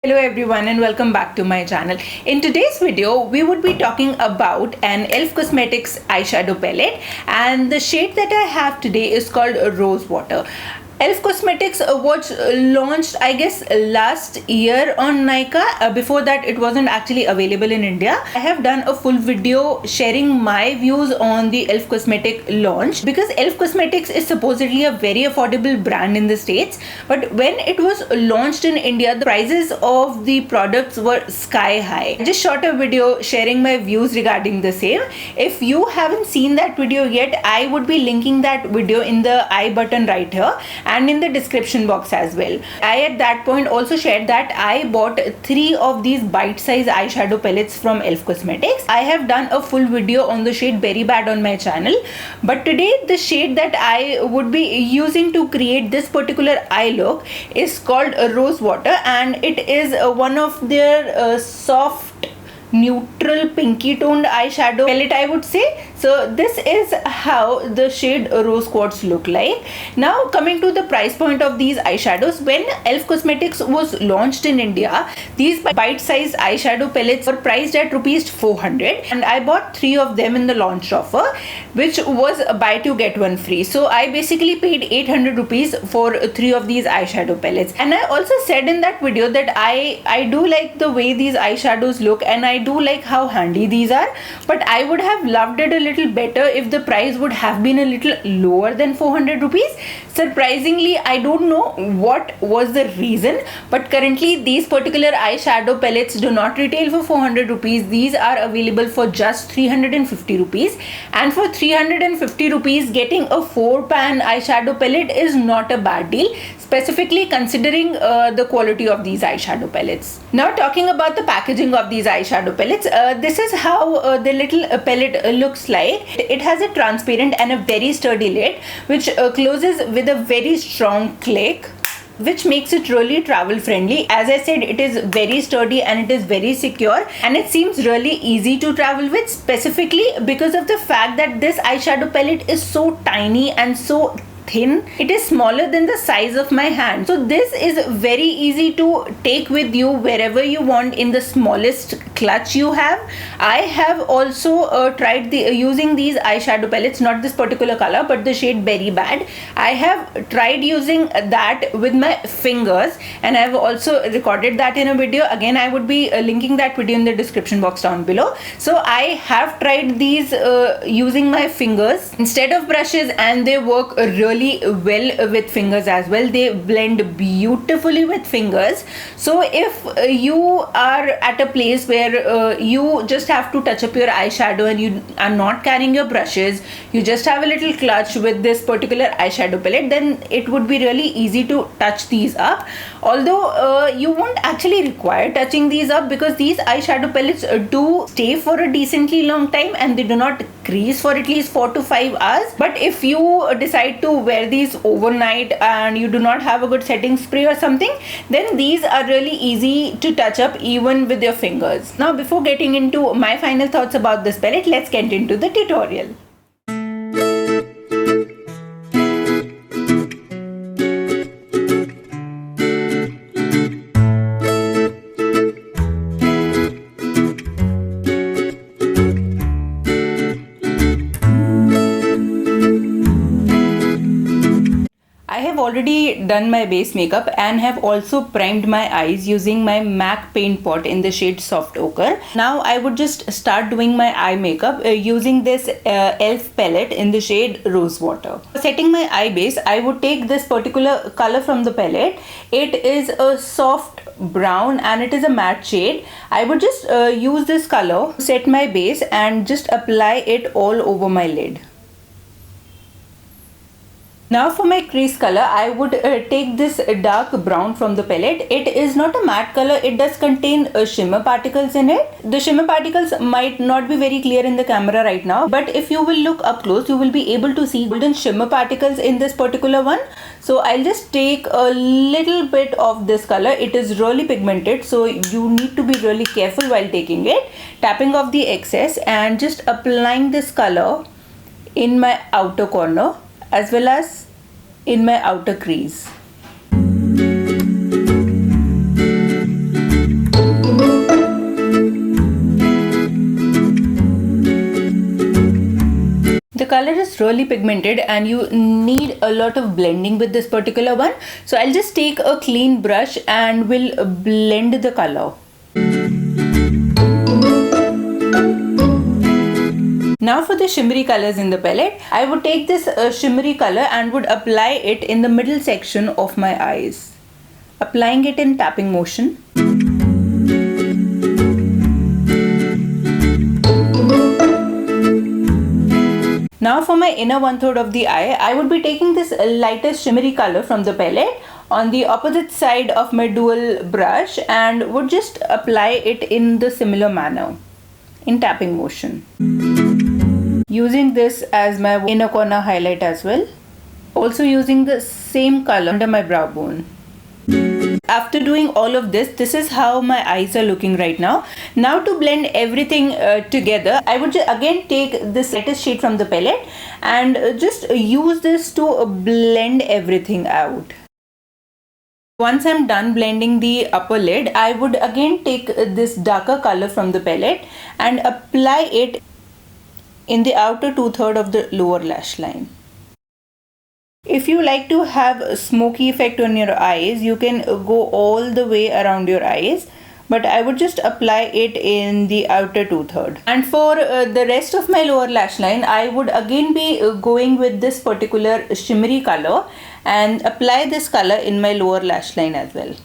Hello everyone and welcome back to my channel. In today's video, we would be talking about an e.l.f. Cosmetics eyeshadow palette, and the shade that I have today is called Rose Water. e.l.f. Cosmetics was launched I guess last year on Nykaa. Before that it wasn't actually available in India. I have done a full video sharing my views on the e.l.f. Cosmetic launch because e.l.f. Cosmetics is supposedly a very affordable brand in the States, but when it was launched in India, the prices of the products were sky high. I just shot a video sharing my views regarding the same. If you haven't seen that video yet, I would be linking that video in the I button right here and in the description box as well. I at that point also shared that I bought 3 of these bite-size eyeshadow palettes from e.l.f. Cosmetics. I have done a full video on the shade Berry Bad on my channel, but today the shade that I would be using to create this particular eye look is called Rose Water, and it is one of their soft neutral pinky toned eyeshadow palette, I would say. So this is how the shade Rose Quartz look like. Now coming to the price point of these eyeshadows, when e.l.f. Cosmetics was launched in India, these bite-sized eyeshadow palettes were priced at rupees 400, and I bought 3 of them in the launch offer, which was buy 2 get 1 free. So I basically paid 800 rupees for 3 of these eyeshadow palettes. And I also said in that video that I do like the way these eyeshadows look, and I do like how handy these are, but I would have loved it a little better if the price would have been a little lower than 400 rupees. Surprisingly, I don't know what was the reason, but currently these particular eyeshadow palettes do not retail for 400 rupees. These are available for just 350 rupees, and for 350 rupees getting a 4-pan eyeshadow palette is not a bad deal, specifically considering the quality of these eyeshadow palettes. Now talking about the packaging of these eyeshadow palettes, this is how the little palette looks like. It has a transparent and a very sturdy lid which closes with a very strong click, which makes it really travel friendly. As I said, it is very sturdy and it is very secure, and it seems really easy to travel with, specifically because of the fact that this eyeshadow palette is so tiny and so thin. It is smaller than the size of my hand, so this is very easy to take with you wherever you want in the smallest clutch you have. I have also tried using these eyeshadow palettes, not this particular color but the shade Berry Bad. I have tried using that with my fingers, and I have also recorded that in a video. Again, I would be linking that video in the description box down below. So I have tried these using my fingers instead of brushes, and they work really well with fingers as well. They blend beautifully with fingers. So if you are at a place where you just have to touch up your eyeshadow and you are not carrying your brushes, you just have a little clutch with this particular eyeshadow palette, then it would be really easy to touch these up. Although you won't actually require touching these up because these eyeshadow palettes do stay for a decently long time and they do not crease for at least 4 to 5 hours. But if you decide to wear these overnight and you do not have a good setting spray or something, then these are really easy to touch up even with your fingers. Now before getting into my final thoughts about this palette, let's get into the tutorial. I have already done my base makeup and have also primed my eyes using my MAC paint pot in the shade Soft Ochre. Now I would just start doing my eye makeup using this e.l.f. palette in the shade Rose Water. Setting my eye base, I would take this particular color from the palette. It is a soft brown and it is a matte shade. I would just use this color, set my base and just apply it all over my lid. Now for my crease color, I would take this dark brown from the palette. It is not a matte color, it does contain shimmer particles in it. The shimmer particles might not be very clear in the camera right now, but if you will look up close, you will be able to see golden shimmer particles in this particular one. So I'll just take a little bit of this color. It is really pigmented, so you need to be really careful while taking it. Tapping off the excess and just applying this color in my outer corner as well as in my outer crease. color is really pigmented and you need a lot of blending with this particular one. So I'll just take a clean brush and will blend the color. Now for the shimmery colors in the palette, I would take this shimmery color and would apply it in the middle section of my eyes, applying it in tapping motion. Now for my inner 1/3 of the eye, I would be taking this lighter shimmery color from the palette on the opposite side of my dual brush and would just apply it in the similar manner in tapping motion. Using this as my inner corner highlight as well. Also using the same color under my brow bone. After doing all of this, this is how my eyes are looking right now. Now to blend everything together, I would again take this lightest shade from the palette and just use this to blend everything out. Once I'm done blending the upper lid, I would again take this darker color from the palette and apply it in the outer 2/3 of the lower lash line. If you like to have a smoky effect on your eyes, you can go all the way around your eyes, but I would just apply it in the outer 2/3. And for the rest of my lower lash line, I would again be going with this particular shimmery color and apply this color in my lower lash line as well.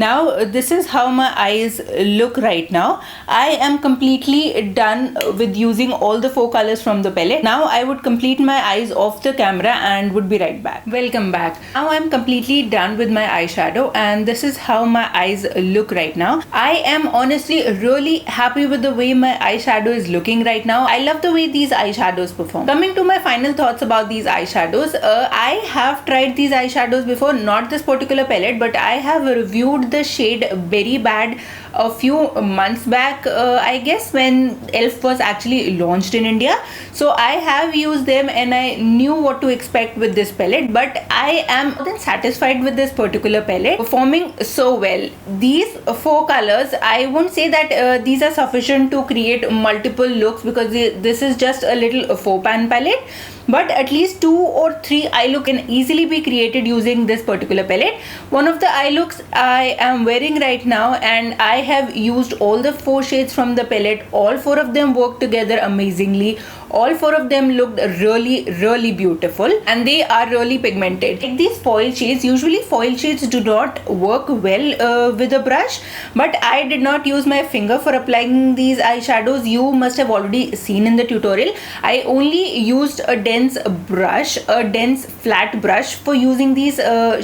Now this is how my eyes look right now. I am completely done with using all the 4 colors from the palette. Now I would complete my eyes off the camera and would be right back. Welcome back. Now I'm completely done with my eyeshadow and this is how my eyes look right now. I am honestly really happy with the way my eyeshadow is looking right now. I love the way these eyeshadows perform. Coming to my final thoughts about these eyeshadows, I have tried these eyeshadows before, not this particular palette, but I have reviewed the shade Very Bad a few months back, I guess, when e.l.f. was actually launched in India. So I have used them and I knew what to expect with this palette, but I am more than satisfied with this particular palette, performing so well. These 4 colors, I won't say that these are sufficient to create multiple looks because this is just a little 4-pan palette, but at least 2 or 3 eye looks can easily be created using this particular palette. One of the eye looks I am wearing right now, and I have used all the 4 shades from the palette. All 4 of them work together amazingly. All 4 of them looked really beautiful and they are really pigmented. Like these foil shades, usually foil shades do not work well with a brush, but I did not use my finger for applying these eyeshadows. You must have already seen in the tutorial. I only used a dense brush, a dense flat brush for using these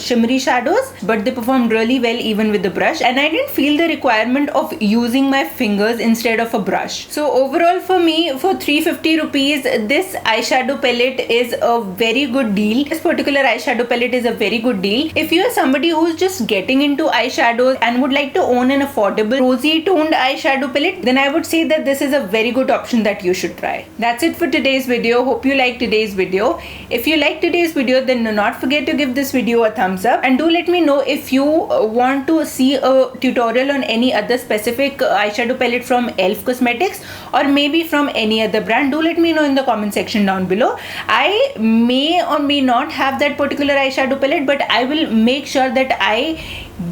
shimmery shadows, but they performed really well even with the brush, and I didn't feel the requirement of using my fingers instead of a brush. So overall for me, for 350 rupees, this eyeshadow palette is a very good deal. This particular eyeshadow palette is a very good deal. If you are somebody who's just getting into eyeshadows and would like to own an affordable rosy toned eyeshadow palette, then I would say that this is a very good option that you should try. That's it for today's video. Hope you liked today's video. If you liked today's video, then do not forget to give this video a thumbs up, and do let me know if you want to see a tutorial on any other specific eyeshadow palette from e.l.f. Cosmetics or maybe from any other brand. Do let me know in the comment section down below. I may or may not have that particular eyeshadow palette, but I will make sure that I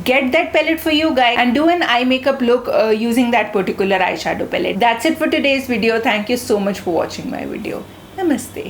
get that palette for you guys and do an eye makeup look using that particular eyeshadow palette. That's it for today's video. Thank you so much for watching my video. Namaste.